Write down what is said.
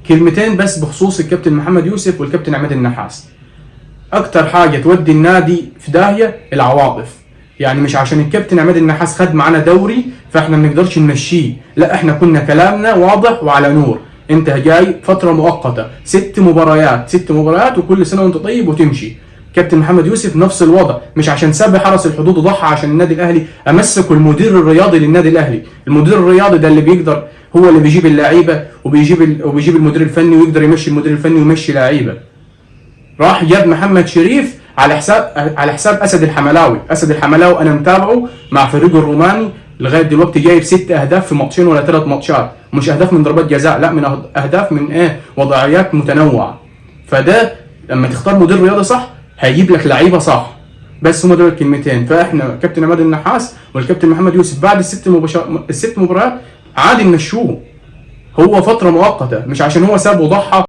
كلمتين بس بخصوص الكابتن محمد يوسف والكابتن عماد النحاس. اكتر حاجه تودي النادي في داهيه العواطف. يعني مش عشان الكابتن عماد النحاس خد معانا دوري فاحنا ما نقدرش نمشيه، لا احنا كنا كلامنا واضح وعلى نور. انت جاي فتره مؤقته 6 مباريات وكل سنه وانت طيب وتمشي. كابتن محمد يوسف نفس الوضع، مش عشان ساب حرس الحدود وضحى عشان النادي الاهلي امسكوا المدير الرياضي للنادي الاهلي. المدير الرياضي ده اللي بيقدر، هو اللي بيجيب اللعيبه وبيجيب المدير الفني ويقدر يمشي المدير الفني ويمشي لعيبه. راح جاب محمد شريف على حساب اسد الحملاوي انا متابعه مع فريقه الروماني لغايه دلوقتي، جايب 6 اهداف في ماتشين ولا 3 ماتشات، مش اهداف من ضربات جزاء، لا من اهداف من وضعيات متنوعه. فده لما تختار مدير رياضي صح هيجيب لك لعيبه صح. بس هم دول الكلمتين. فاحنا كابتن عماد النحاس والكابتن محمد يوسف بعد الست مباريات عادي نمشوه، هو فتره مؤقته، مش عشان هو ساب وضحى